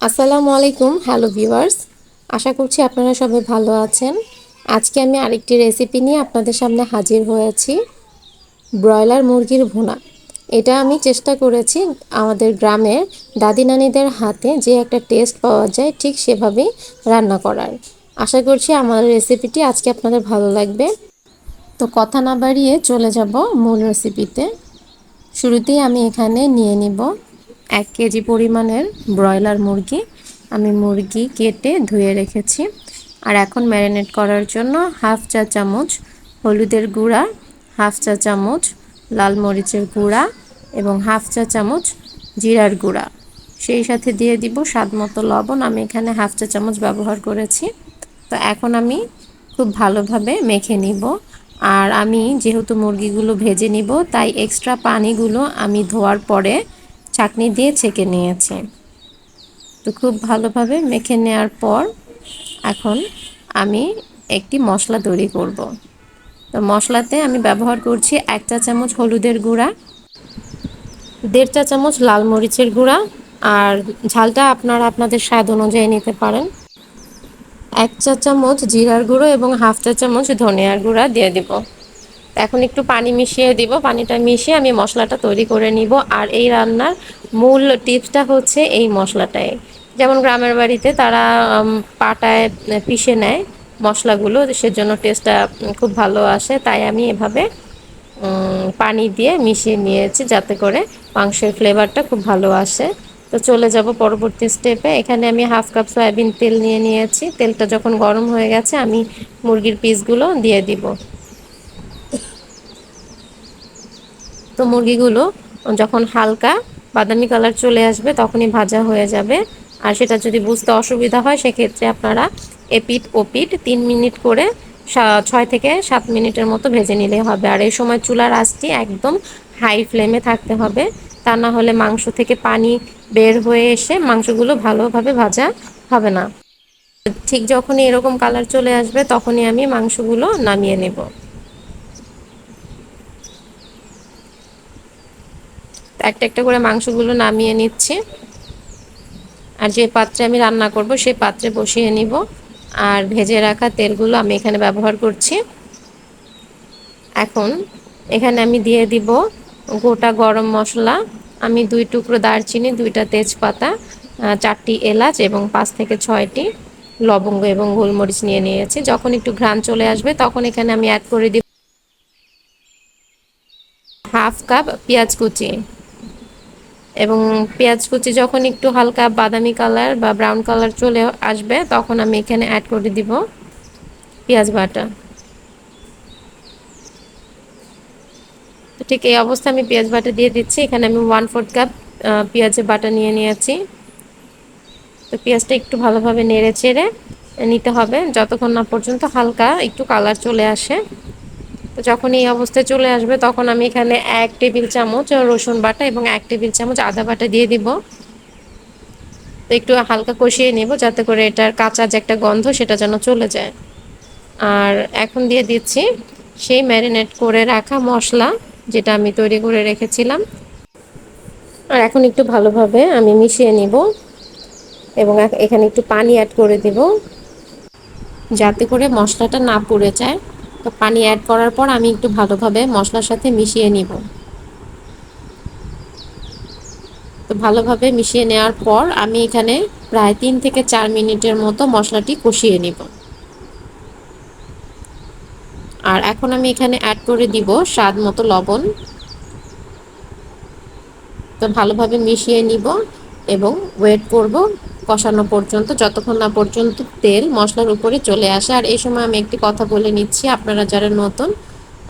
আসসালামু আলাইকুম, hello viewers. আশা করছি আপনারা সবাই ভালো আছেন। আজকে আমি আরেকটি রেসিপি নিয়ে আপনাদের সামনে হাজির হয়েছি, ব্রয়লার মুরগির ভুনা। এটা আমি চেষ্টা করেছি আমাদের গ্রামের দাদি নানিদের হাতে যে একটা টেস্ট পাওয়া যায় ঠিক সেভাবেই রান্না করার। আশা করছি আমার রেসিপিটি আজকে আপনাদের ভালো লাগবে। তো কথা না বাড়িয়ে চলে যাব মূল রেসিপিতে। শুরুতেই আমি এখানে নিয়ে নিব 1 কেজি পরিমাণের ব্রয়লার মুরগি। আমি মুরগি কেটে ধুয়ে রেখেছি। আর এখন ম্যারিনেট করার জন্য হাফ চা চামচ হলুদের গুঁড়া, হাফ চা চামচ লাল মরিচের গুঁড়া এবং হাফ চা চামচ জিরার গুঁড়া, সেই সাথে দিয়ে দিব স্বাদমতো লবণ। আমি এখানে হাফ চা চামচ ব্যবহার করেছি। তো এখন আমি খুব ভালোভাবে মেখে নিব। আর আমি যেহেতু মুরগিগুলো ভেজে নিব, তাই এক্সট্রা পানিগুলো আমি ধোয়ার পরে ছাঁকনি দিয়ে ছেঁকে নিয়েছি। তো খুব ভালোভাবে মেখে নেওয়ার পর এখন আমি একটি মশলা তৈরি করব। তো মশলাতে আমি ব্যবহার করছি 1 চা চামচ হলুদের গুঁড়া, 1.5 চা চামচ লাল মরিচের গুঁড়া, আর ঝালটা আপনারা আপনাদের স্বাদ অনুযায়ী নিতে পারেন। 1 চা চামচ জিরার গুঁড়ো এবং হাফ চা চামচ ধনিয়ার গুঁড়া দিয়ে দিব। এখন একটু পানি মিশিয়ে দিব। পানিটা মিশিয়ে আমি মশলাটা তৈরি করে নিব। আর এই রান্নার মূল টিপসটা হচ্ছে এই মশলাটাই। যেমন গ্রামের বাড়িতে তারা পাটায় পিষে নেয় মশলাগুলো, সেজন্য টেস্টটা খুব ভালো আসে। তাই আমি এভাবে পানি দিয়ে মিশিয়ে নিয়েছি, যাতে করে মাংসের ফ্লেভারটা খুব ভালো আসে। তো চলে যাব পরবর্তী স্টেপে। এখানে আমি হাফ কাপ সয়াবিন তেল নিয়ে নিয়েছি। তেলটা যখন গরম হয়ে গেছে আমি মুরগির পিসগুলো দিয়ে দিব। তো মুরগিগুলো যখন হালকা বাদামি কালার চলে আসবে তখনই ভাজা হয়ে যাবে। আর সেটা যদি বুঝতে অসুবিধা হয় সেক্ষেত্রে আপনারা এপিঠ ওপিঠ 3 মিনিট করে 6 থেকে 7 মিনিটের মতো ভেজে নিলে হবে। আর এই সময় চুলার আঁচটি একদম হাই ফ্লেমে থাকতে হবে, তা না হলে মাংস থেকে পানি বের হয়ে এসে মাংসগুলো ভালোভাবে ভাজা হবে না। ঠিক যখনই এরকম কালার চলে আসবে তখনই আমি মাংসগুলো নামিয়ে নেব। একটা একটা করে মাংসগুলো নামিয়ে নিচ্ছি। আর যে পাত্রে আমি রান্না করব সেই পাত্রে বসিয়ে নিব। আর ভেজে রাখা তেলগুলো আমি এখানে ব্যবহার করছি। এখন এখানে আমি দিয়ে দিব গোটা গরম মশলা। আমি 2 টুকরো দারচিনি, 2টা তেজপাতা, 4টি এলাচ এবং 5 থেকে 6টি লবঙ্গ এবং গোলমরিচ নিয়ে নিয়েছি। যখন একটু ঘ্রাণ চলে আসবে তখন এখানে আমি অ্যাড করে দিব হাফ কাপ পেঁয়াজ কুচি। এবং পেঁয়াজ কুচি যখন একটু হালকা বাদামি কালার বা ব্রাউন কালার চলে আসবে তখন আমি এখানে অ্যাড করে দিব পেঁয়াজ বাটা। তো ঠিক এই অবস্থায় আমি পেঁয়াজ বাটা দিয়ে দিচ্ছি। এখানে আমি 1/4 কাপ পেঁয়াজের বাটা নিয়ে নিয়েছি। তো পেঁয়াজটা একটু ভালোভাবে নেড়ে চেড়ে নিতে হবে যতক্ষণ না পর্যন্ত হালকা একটু কালার চলে আসে। তো যখন এই অবস্থায় চলে আসবে তখন আমি এখানে 1 টেবিল চামচ রসুন বাটা এবং 1 টেবিল চামচ আদা বাটা দিয়ে দিব। তো একটু হালকা কষিয়ে নেব যাতে করে এটার কাঁচা যে একটা গন্ধ সেটা যেন চলে যায়। আর এখন দিয়ে দিচ্ছি সেই ম্যারিনেট করে রাখা মশলা যেটা আমি তৈরি করে রেখেছিলাম। আর এখন একটু ভালোভাবে আমি মিশিয়ে নিব এবং এখানে একটু পানি অ্যাড করে দেব যাতে করে মশলাটা না পুড়ে যায়। তো পানি অ্যাড করার পর আমি একটু ভালোভাবে মশলার সাথে মিশিয়ে নিব। তো ভালোভাবে মিশিয়ে নেওয়ার পর আমি এখানে প্রায় 3 থেকে 4 মিনিটের মতো মশলাটি কষিয়ে নিব। আর এখন আমি এখানে অ্যাড করে দিব স্বাদ মতো লবণ। তো ভালোভাবে মিশিয়ে নিব এবং ওয়েট করব কষানো পর্যন্ত, যতক্ষণ না পর্যন্ত তেল মশলার উপরে চলে আসে। আর এই সময় আমি একটি কথা বলে নিচ্ছি, আপনারা যারা নতুন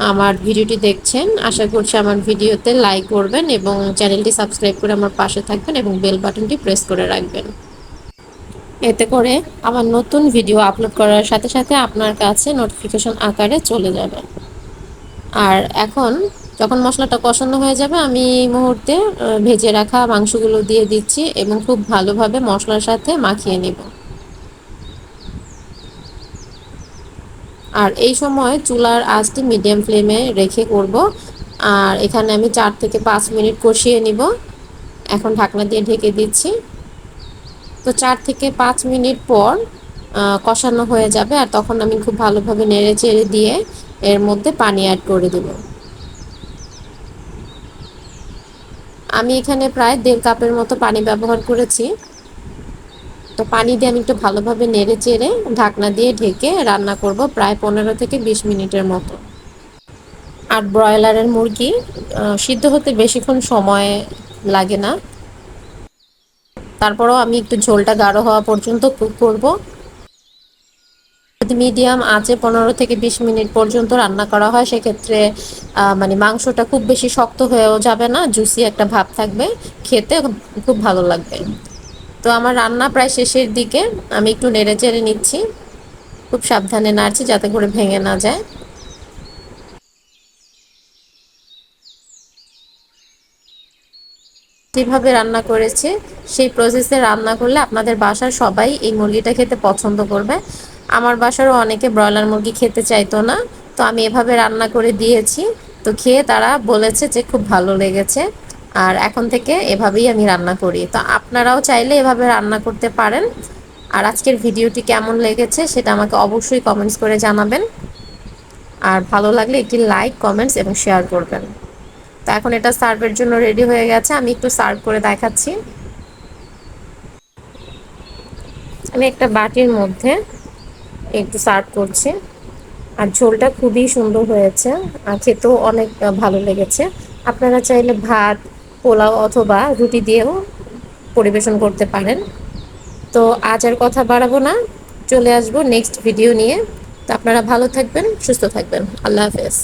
আমার ভিডিওটি দেখছেন আশা করছি আমার ভিডিওতে লাইক করবেন এবং চ্যানেলটি সাবস্ক্রাইব করে আমার পাশে থাকবেন এবং বেল বাটনটি প্রেস করে রাখবেন। এতে করে আমার নতুন ভিডিও আপলোড করার সাথে সাথে আপনার কাছে নোটিফিকেশন আকারে চলে যাবে। আর এখন যখন মশলাটা কষানো হয়ে যাবে আমি এই মুহূর্তে ভেজে রাখা মাংসগুলো দিয়ে দিচ্ছি এবং খুব ভালোভাবে মশলার সাথে মাখিয়ে নিব। আর এই সময় চুলার আঁচটি মিডিয়াম ফ্লেমে রেখে করব। আর এখানে আমি 4 থেকে 5 মিনিট কষিয়ে নিব। এখন ঢাকনা দিয়ে ঢেকে দিচ্ছি। তো 4 থেকে 5 মিনিট পর কষানো হয়ে যাবে, আর তখন আমি খুব ভালোভাবে নেড়ে চেড়ে দিয়ে এর মধ্যে পানি অ্যাড করে দেব। আমি এখানে প্রায় 1.5 কাপের মতো পানি ব্যবহার করেছি। তো পানি দিয়ে আমি একটু ভালোভাবে নেড়ে চেড়ে ঢাকনা দিয়ে ঢেকে রান্না করব প্রায় 15 থেকে 20 মিনিটের মতো। আর ব্রয়লারের মুরগি সিদ্ধ হতে বেশিক্ষণ সময় লাগে না। তারপরেও আমি একটু ঝোলটা গাঢ় হওয়া পর্যন্ত কুক করব। যদি মিডিয়াম আঁচে 15 থেকে 20 মিনিট পর্যন্ত রান্না করা হয়, সেক্ষেত্রে মানে মাংসটা খুব বেশি শক্ত হয়েও যাবে না, জুসি একটা ভাব থাকবে, খেতে খুব ভালো লাগবে। তো আমার রান্না প্রায় শেষের দিকে, আমি একটু নেড়ে চেড়ে নিচ্ছি, খুব সাবধানে নাড়ছি যাতে করে ভেঙে না যায়। যেভাবে রান্না করেছে সেই প্রসেসে রান্না করলে আপনাদের বাসার সবাই এই মুরগিটা খেতে পছন্দ করবে। আমার বাসারও অনেকে ব্রয়লার মুরগি খেতে চাইতো না, তো আমি এভাবে রান্না করে দিয়েছি। তো খেয়ে তারা বলেছে যে খুব ভালো লেগেছে, আর এখন থেকে এভাবেই আমি রান্না করি। তো আপনারাও চাইলে এভাবে রান্না করতে পারেন। আর আজকের ভিডিওটি কেমন লেগেছে সেটা আমাকে অবশ্যই কমেন্টস করে জানাবেন, আর ভালো লাগলে একটি লাইক, কমেন্টস এবং শেয়ার করবেন। তো এখন এটা সার্ভের জন্য রেডি হয়ে গেছে, আমি একটু সার্ভ করে দেখাচ্ছি। আমি একটা বাটির মধ্যে একটু সার্ভ করছি। আর ঝোলটা খুবই সুন্দর হয়েছে, আর খেতেও অনেক ভালো লেগেছে। আপনারা চাইলে ভাত, পোলাও অথবা রুটি দিয়েও পরিবেশন করতে পারেন। তো আজ আর কথা বাড়াবো না, চলে আসবো নেক্সট ভিডিও নিয়ে। তো আপনারা ভালো থাকবেন, সুস্থ থাকবেন। আল্লাহ হাফেজ।